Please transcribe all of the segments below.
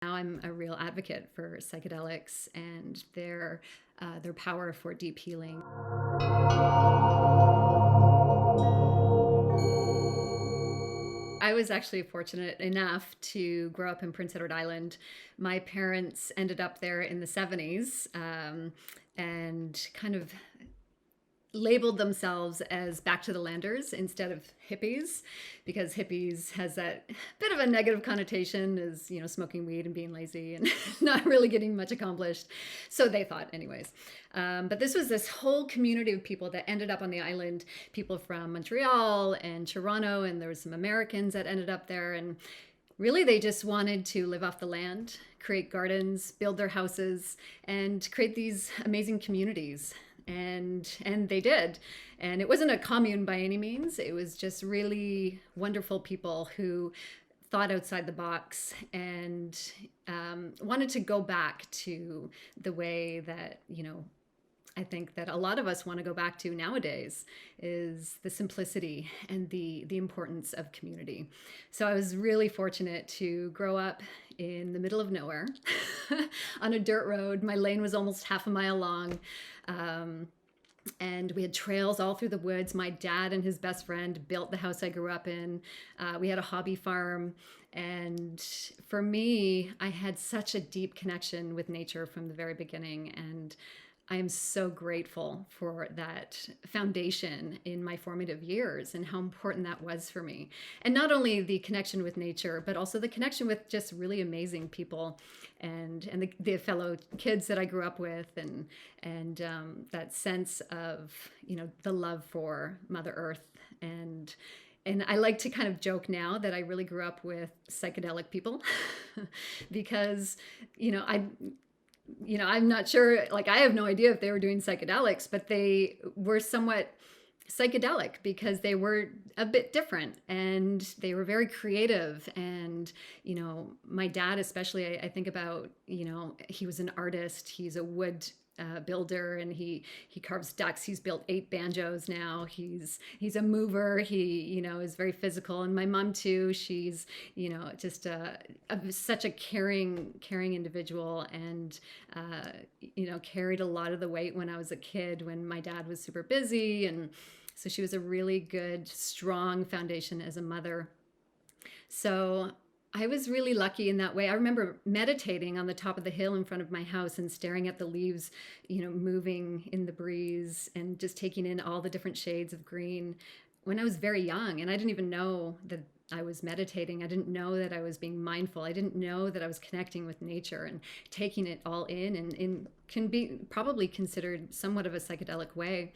Now I'm a real advocate for psychedelics and their power for deep healing. I was actually fortunate enough to grow up in Prince Edward Island. My parents ended up there in the 70s, and kind of labeled themselves as back to the landers instead of hippies, because hippies has that bit of a negative connotation as, smoking weed and being lazy and not really getting much accomplished. So they thought anyways. But this was this whole community of people that ended up on the island, people from Montreal and Toronto, and there was some Americans that ended up there. And really, they just wanted to live off the land, create gardens, build their houses, and create these amazing communities. And they did. And it wasn't a commune by any means. It was just really wonderful people who thought outside the box and wanted to go back to the way that, I think that a lot of us want to go back to nowadays, is the simplicity and the importance of community. So I was really fortunate to grow up in the middle of nowhere on a dirt road. My lane was almost half a mile long. And we had trails all through the woods. My dad and his best friend built the house I grew up in. We had a hobby farm. And for me, I had such a deep connection with nature from the very beginning. And I am so grateful for that foundation in my formative years and how important that was for me. And not only the connection with nature, but also the connection with just really amazing people and the fellow kids that I grew up with, and that sense of, the love for Mother Earth. And I like to kind of joke now that I really grew up with psychedelic people because, I'm not sure, I have no idea if they were doing psychedelics, but they were somewhat psychedelic because they were a bit different and they were very creative. And, my dad, especially, I think about, he was an artist. He's a wood builder, and he carves ducks. He's built 8 banjos now. He's a mover. He is very physical. And my mom too. She's just such a caring individual, and carried a lot of the weight when I was a kid when my dad was super busy. And so she was a really good, strong foundation as a mother. So I was really lucky in that way. I remember meditating on the top of the hill in front of my house and staring at the leaves, moving in the breeze, and just taking in all the different shades of green when I was very young. And I didn't even know that I was meditating. I didn't know that I was being mindful. I didn't know that I was connecting with nature and taking it all in, and can be probably considered somewhat of a psychedelic way.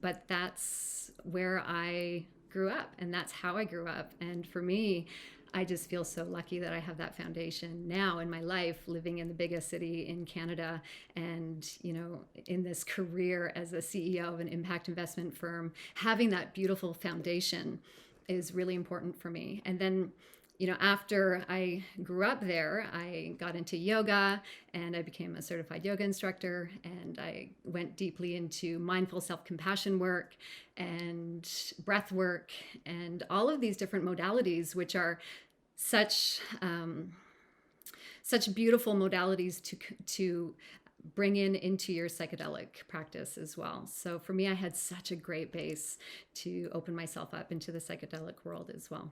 But that's where I grew up, and that's how I grew up. And for me, I just feel so lucky that I have that foundation now in my life, living in the biggest city in Canada, and, in this career as a CEO of an impact investment firm. Having that beautiful foundation is really important for me. And then, after I grew up there, I got into yoga and I became a certified yoga instructor, and I went deeply into mindful self-compassion work and breath work and all of these different modalities, which are such beautiful modalities to bring into your psychedelic practice as well. So for me, I had such a great base to open myself up into the psychedelic world as well.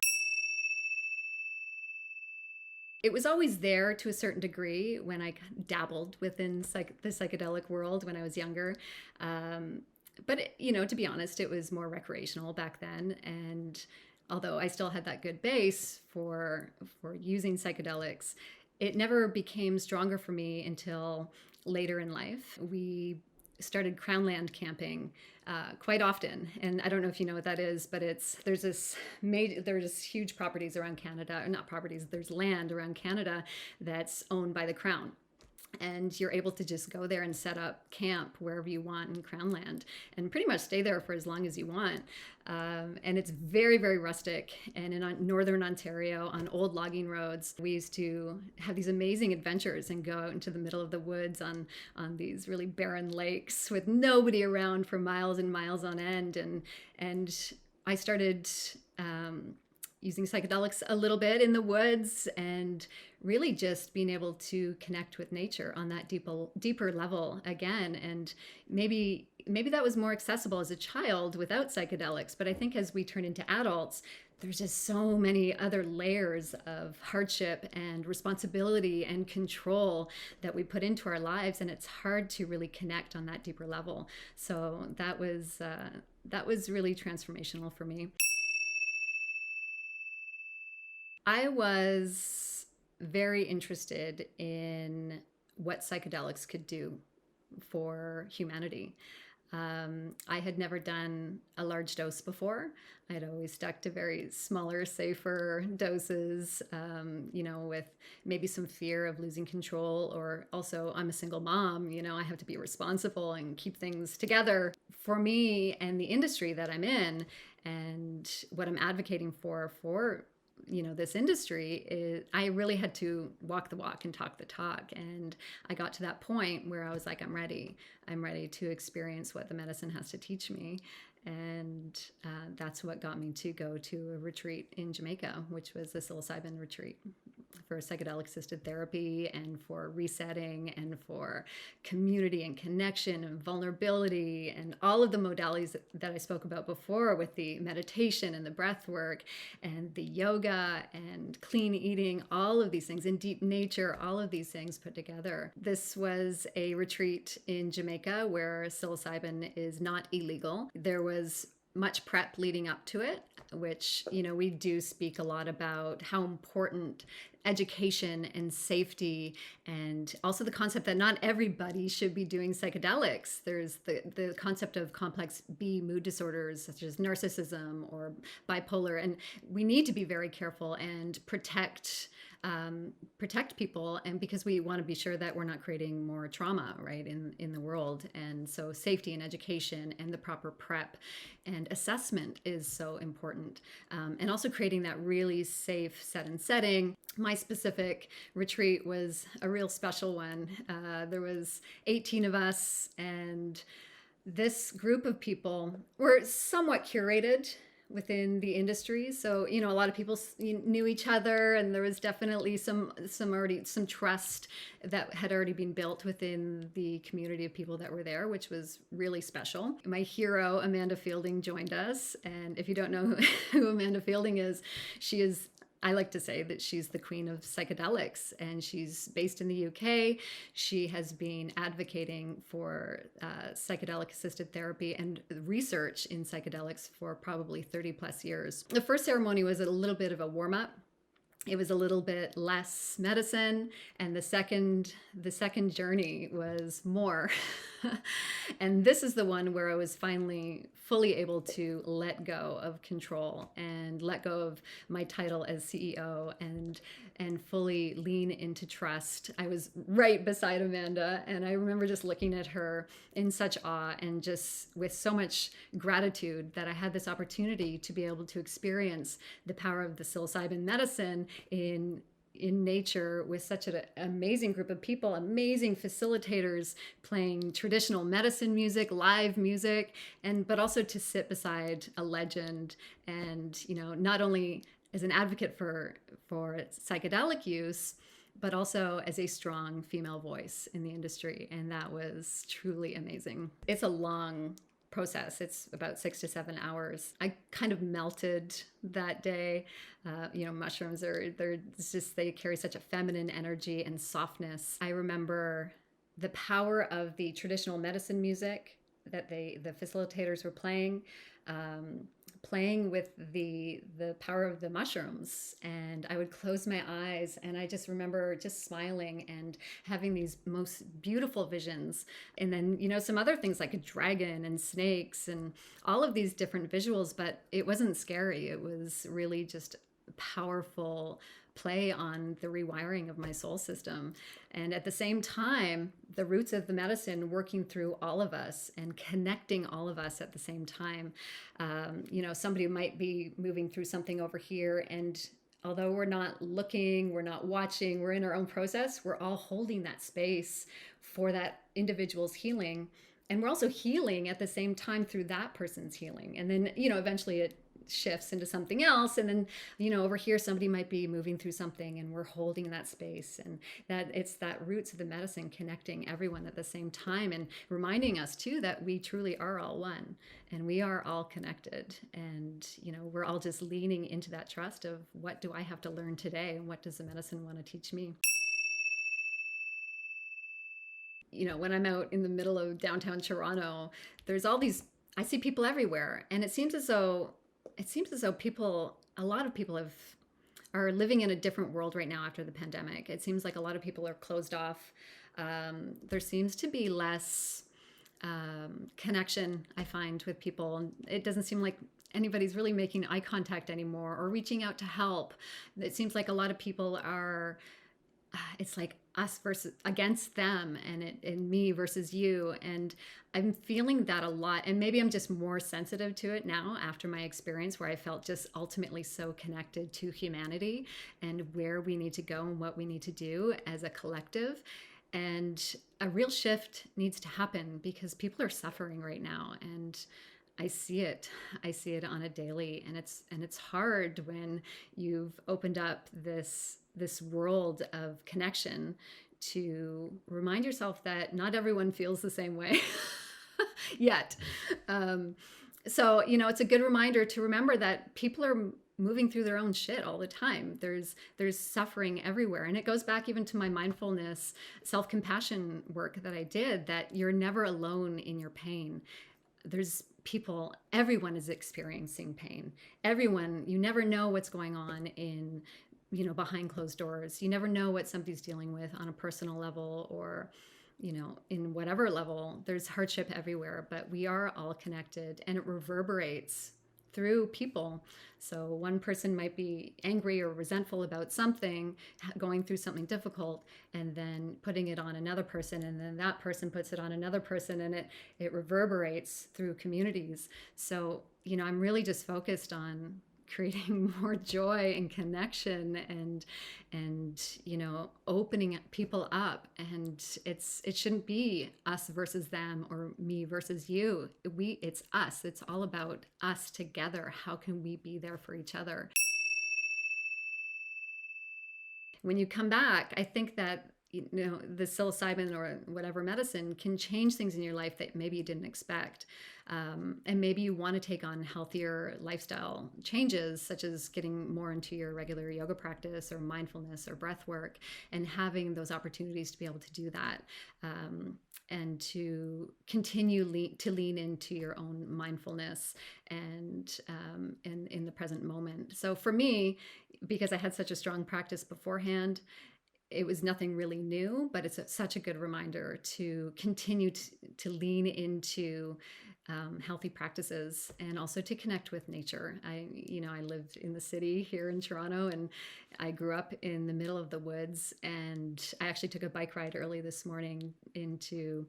It was always there to a certain degree when I dabbled within the psychedelic world when I was younger. But, to be honest, it was more recreational back then. And although I still had that good base for using psychedelics, it never became stronger for me until later in life. We started crownland camping quite often, and I don't know if you know what that is, but there's huge properties around Canada, or not properties, there's land around Canada that's owned by the Crown. And you're able to just go there and set up camp wherever you want in Crown land and pretty much stay there for as long as you want. And it's very, very rustic. And in northern Ontario, on old logging roads, we used to have these amazing adventures and go out into the middle of the woods on these really barren lakes with nobody around for miles and miles on end. And I started using psychedelics a little bit in the woods, and really just being able to connect with nature on that deeper level again. And maybe that was more accessible as a child without psychedelics, but I think as we turn into adults, there's just so many other layers of hardship and responsibility and control that we put into our lives, and it's hard to really connect on that deeper level. So that was really transformational for me. I was very interested in what psychedelics could do for humanity. I had never done a large dose before. I had always stuck to very smaller, safer doses, with maybe some fear of losing control, or also I'm a single mom, I have to be responsible and keep things together. For me and the industry that I'm in, and what I'm advocating for this industry, is I really had to walk the walk and talk the talk. And I got to that point where I was like, I'm ready to experience what the medicine has to teach me. And that's what got me to go to a retreat in Jamaica, which was the psilocybin retreat for psychedelic assisted therapy, and for resetting, and for community and connection and vulnerability, and all of the modalities that I spoke about before, with the meditation and the breath work and the yoga and clean eating, all of these things, and deep nature, all of these things put together. This was a retreat in Jamaica where psilocybin is not illegal. There was much prep leading up to it, which, we do speak a lot about how important education and safety, and also the concept that not everybody should be doing psychedelics. There's the concept of complex B mood disorders, such as narcissism or bipolar, and we need to be very careful and protect people, and because we want to be sure that we're not creating more trauma, right, in the world. And so safety and education and the proper prep and assessment is so important, and also creating that really safe setting. My specific retreat was a real special one. There was 18 of us, and this group of people were somewhat curated within the industry. So, a lot of people knew each other, and there was definitely some trust that had already been built within the community of people that were there, which was really special. My hero, Amanda Fielding, joined us. And if you don't know who Amanda Fielding is, I like to say that she's the queen of psychedelics, and she's based in the UK. She has been advocating for psychedelic assisted therapy and research in psychedelics for probably 30 plus years. The first ceremony was a little bit of a warm up. It was a little bit less medicine, and the second journey was more. And this is the one where I was finally fully able to let go of control and let go of my title as CEO, and fully lean into trust. I was right beside Amanda, and I remember just looking at her in such awe and just with so much gratitude that I had this opportunity to be able to experience the power of the psilocybin medicine in nature with such an amazing group of people, amazing facilitators playing traditional medicine music, live music, but also to sit beside a legend, and not only as an advocate for psychedelic use, but also as a strong female voice in the industry. And that was truly amazing. It's a long process. It's about 6 to 7 hours. I kind of melted that day. Mushrooms they carry such a feminine energy and softness. I remember the power of the traditional medicine music that the facilitators were playing with the power of the mushrooms. And I would close my eyes, and I just remember just smiling and having these most beautiful visions. And then, some other things like a dragon and snakes and all of these different visuals, but it wasn't scary. It was really just powerful play on the rewiring of my soul system. And at the same time, the roots of the medicine working through all of us and connecting all of us at the same time. Somebody might be moving through something over here, and although we're not looking, we're not watching, we're in our own process, we're all holding that space for that individual's healing. And we're also healing at the same time through that person's healing. And then, eventually it shifts into something else, and then over here somebody might be moving through something, and we're holding that space, and that it's that roots of the medicine connecting everyone at the same time, and reminding us too that we truly are all one, and we are all connected, and we're all just leaning into that trust of, what do I have to learn today, and what does the medicine want to teach me? When I'm out in the middle of downtown Toronto, there's all these, I see people everywhere, and it seems as though people, a lot of people are living in a different world right now after the pandemic. It seems like a lot of people are closed off. There seems to be less connection, I find, with people. It doesn't seem like anybody's really making eye contact anymore or reaching out to help. It seems like a lot of people are, it's like us versus against them, and me versus you, and I'm feeling that a lot, and maybe I'm just more sensitive to it now after my experience, where I felt just ultimately so connected to humanity and where we need to go and what we need to do as a collective. And a real shift needs to happen, because people are suffering right now, and I see it. I see it on a daily, and it's hard when you've opened up this world of connection, to remind yourself that not everyone feels the same way yet. So it's a good reminder to remember that people are moving through their own shit all the time. There's suffering everywhere, and it goes back even to my mindfulness, self-compassion work that I did. That you're never alone in your pain. There's people, everyone is experiencing pain. Everyone, you never know what's going on in, behind closed doors. You never know what somebody's dealing with on a personal level, or, in whatever level. There's hardship everywhere, but we are all connected, and it reverberates through people. So one person might be angry or resentful about something, going through something difficult, and then putting it on another person, and then that person puts it on another person, and it reverberates through communities. So I'm really just focused on creating more joy and connection, and opening people up. And it shouldn't be us versus them, or me versus you. It's us. It's all about us together. How can we be there for each other? When you come back, I think that the psilocybin or whatever medicine can change things in your life that maybe you didn't expect. And maybe you want to take on healthier lifestyle changes, such as getting more into your regular yoga practice, or mindfulness, or breath work, and having those opportunities to be able to do that. And to continue to lean into your own mindfulness, and in the present moment. So for me, because I had such a strong practice beforehand, it was nothing really new, but it's such a good reminder to continue to lean into healthy practices, and also to connect with nature. I lived in the city here in Toronto, and I grew up in the middle of the woods, and I actually took a bike ride early this morning into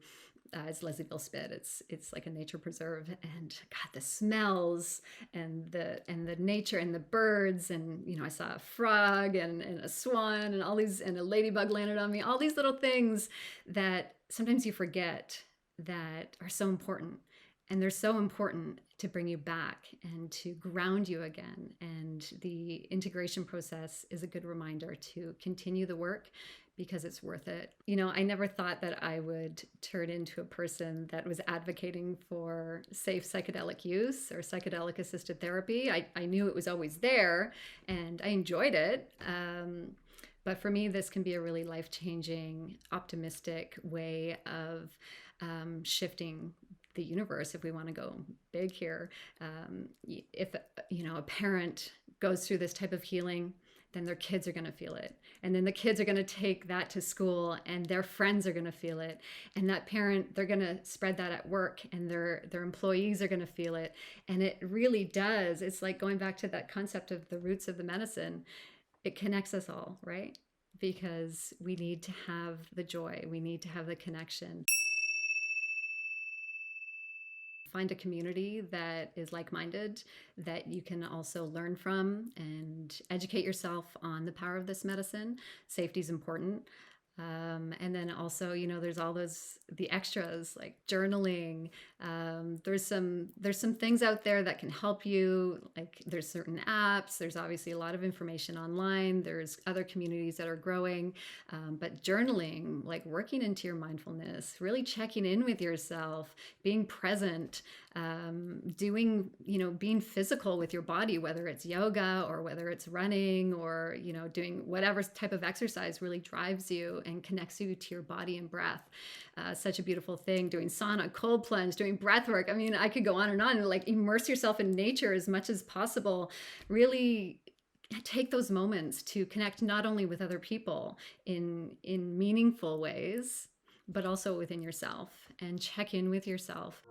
it's Leslieville Spit. It's like a nature preserve, and God, the smells, and the nature, and the birds, and I saw a frog, and a swan, and all these, and a ladybug landed on me. All these little things that sometimes you forget that are so important. And they're so important to bring you back and to ground you again. And the integration process is a good reminder to continue the work, because it's worth it. I never thought that I would turn into a person that was advocating for safe psychedelic use or psychedelic assisted therapy. I knew it was always there, and I enjoyed it. But for me, this can be a really life-changing, optimistic way of shifting the universe, if we want to go big here. If a parent goes through this type of healing, then their kids are going to feel it, and then the kids are going to take that to school, and their friends are going to feel it, and that parent, they're going to spread that at work, and their employees are going to feel it. And it really does. It's like going back to that concept of the roots of the medicine. It connects us all, right? Because we need to have the joy, we need to have the connection. Find a community that is like-minded, that you can also learn from, and educate yourself on the power of this medicine. Safety is important. And then also, there's all the extras like journaling. There's some things out there that can help you. Like there's certain apps. There's obviously a lot of information online. There's other communities that are growing. But journaling, like working into your mindfulness, really checking in with yourself, being present, being physical with your body, whether it's yoga or whether it's running or, doing whatever type of exercise really drives you and connects you to your body and breath. Such a beautiful thing. Doing sauna, cold plunge, doing breath work. I mean, I could go on and on. Like immerse yourself in nature as much as possible. Really take those moments to connect not only with other people in meaningful ways, but also within yourself, and check in with yourself.